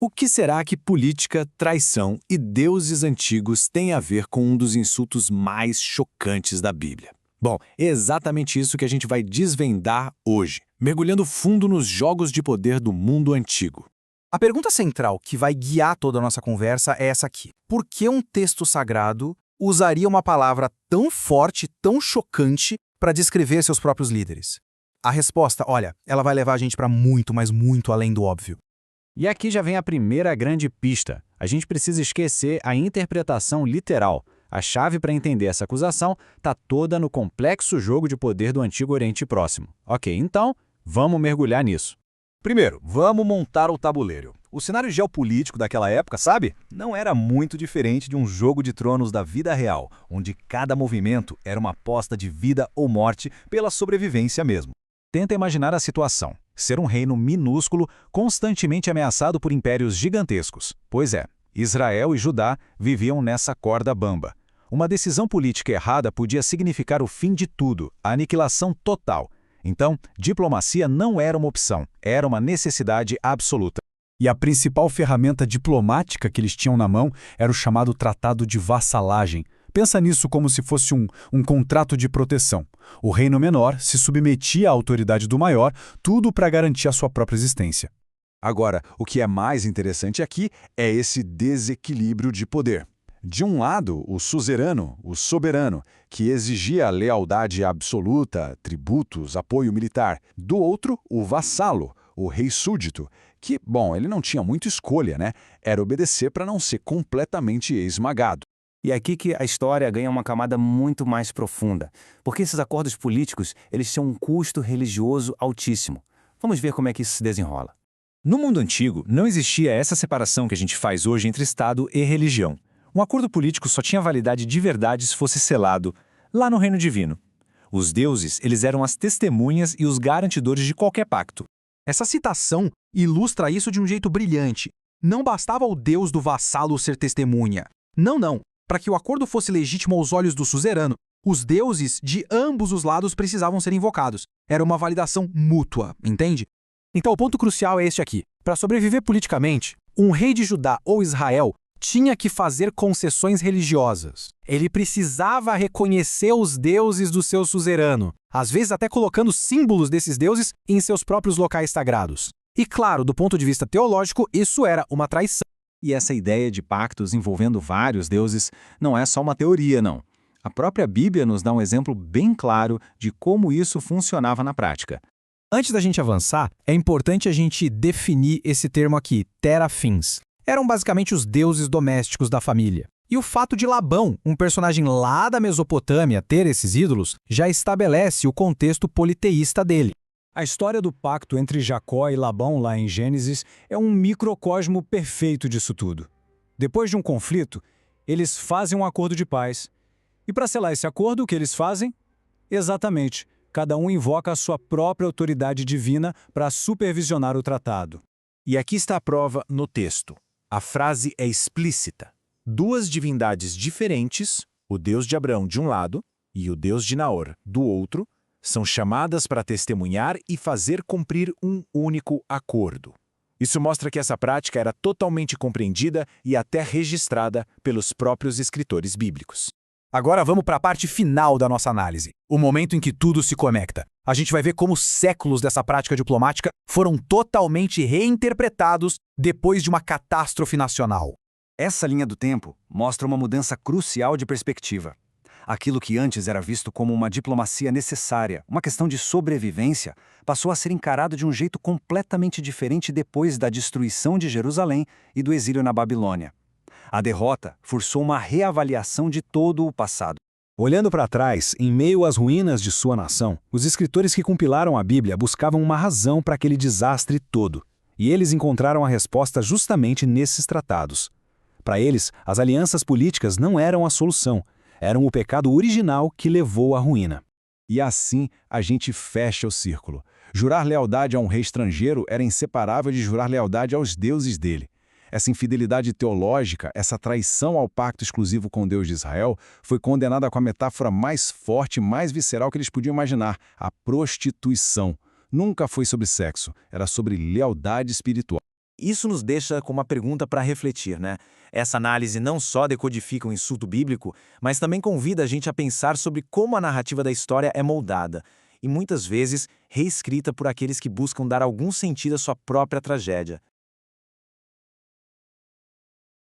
O que será que política, traição e deuses antigos têm a ver com um dos insultos mais chocantes da Bíblia? Bom, é exatamente isso que a gente vai desvendar hoje, mergulhando fundo nos jogos de poder do mundo antigo. A pergunta central que vai guiar toda a nossa conversa é essa aqui. Por que um texto sagrado usaria uma palavra tão forte, tão chocante, para descrever seus próprios líderes? A resposta, olha, ela vai levar a gente para muito, mas muito além do óbvio. E aqui já vem a primeira grande pista. A gente precisa esquecer a interpretação literal. A chave para entender essa acusação está toda no complexo jogo de poder do Antigo Oriente Próximo. Ok, então, vamos mergulhar nisso. Primeiro, vamos montar o tabuleiro. O cenário geopolítico daquela época, sabe? Não era muito diferente de um jogo de tronos da vida real, onde cada movimento era uma aposta de vida ou morte pela sobrevivência mesmo. Tenta imaginar a situação. Ser um reino minúsculo, constantemente ameaçado por impérios gigantescos. Pois é, Israel e Judá viviam nessa corda bamba. Uma decisão política errada podia significar o fim de tudo, a aniquilação total. Então, diplomacia não era uma opção, era uma necessidade absoluta. E a principal ferramenta diplomática que eles tinham na mão era o chamado Tratado de Vassalagem. Pensa nisso como se fosse um contrato de proteção. O reino menor se submetia à autoridade do maior, tudo para garantir a sua própria existência. Agora, o que é mais interessante aqui é esse desequilíbrio de poder. De um lado, o suzerano, o soberano, que exigia lealdade absoluta, tributos, apoio militar. Do outro, o vassalo, o rei súdito, que, bom, ele não tinha muita escolha, né? Era obedecer para não ser completamente esmagado. E é aqui que a história ganha uma camada muito mais profunda, porque esses acordos políticos, eles têm um custo religioso altíssimo. Vamos ver como é que isso se desenrola. No mundo antigo, não existia essa separação que a gente faz hoje entre Estado e religião. Um acordo político só tinha validade de verdade se fosse selado lá no reino divino. Os deuses, eles eram as testemunhas e os garantidores de qualquer pacto. Essa citação ilustra isso de um jeito brilhante. Não bastava o deus do vassalo ser testemunha. Não. Para que o acordo fosse legítimo aos olhos do suzerano, os deuses de ambos os lados precisavam ser invocados. Era uma validação mútua, entende? Então o ponto crucial é este aqui. Para sobreviver politicamente, um rei de Judá ou Israel tinha que fazer concessões religiosas. Ele precisava reconhecer os deuses do seu suzerano, às vezes até colocando símbolos desses deuses em seus próprios locais sagrados. E claro, do ponto de vista teológico, isso era uma traição. E essa ideia de pactos envolvendo vários deuses não é só uma teoria, não. A própria Bíblia nos dá um exemplo bem claro de como isso funcionava na prática. Antes da gente avançar, é importante a gente definir esse termo aqui, terafins. Eram basicamente os deuses domésticos da família. E o fato de Labão, um personagem lá da Mesopotâmia, ter esses ídolos, já estabelece o contexto politeísta dele. A história do pacto entre Jacó e Labão lá em Gênesis é um microcosmo perfeito disso tudo. Depois de um conflito, eles fazem um acordo de paz. E para selar esse acordo, o que eles fazem? Exatamente, cada um invoca a sua própria autoridade divina para supervisionar o tratado. E aqui está a prova no texto. A frase é explícita. Duas divindades diferentes, o Deus de Abraão de um lado e o Deus de Naor do outro, são chamadas para testemunhar e fazer cumprir um único acordo. Isso mostra que essa prática era totalmente compreendida e até registrada pelos próprios escritores bíblicos. Agora vamos para a parte final da nossa análise, o momento em que tudo se conecta. A gente vai ver como séculos dessa prática diplomática foram totalmente reinterpretados depois de uma catástrofe nacional. Essa linha do tempo mostra uma mudança crucial de perspectiva. Aquilo que antes era visto como uma diplomacia necessária, uma questão de sobrevivência, passou a ser encarado de um jeito completamente diferente depois da destruição de Jerusalém e do exílio na Babilônia. A derrota forçou uma reavaliação de todo o passado. Olhando para trás, em meio às ruínas de sua nação, os escritores que compilaram a Bíblia buscavam uma razão para aquele desastre todo. E eles encontraram a resposta justamente nesses tratados. Para eles, as alianças políticas não eram a solução, eram o pecado original que levou à ruína. E assim a gente fecha o círculo. Jurar lealdade a um rei estrangeiro era inseparável de jurar lealdade aos deuses dele. Essa infidelidade teológica, essa traição ao pacto exclusivo com Deus de Israel, foi condenada com a metáfora mais forte, mais visceral que eles podiam imaginar, a prostituição. Nunca foi sobre sexo, era sobre lealdade espiritual. Isso nos deixa com uma pergunta para refletir, né? Essa análise não só decodifica o insulto bíblico, mas também convida a gente a pensar sobre como a narrativa da história é moldada, e muitas vezes reescrita por aqueles que buscam dar algum sentido à sua própria tragédia.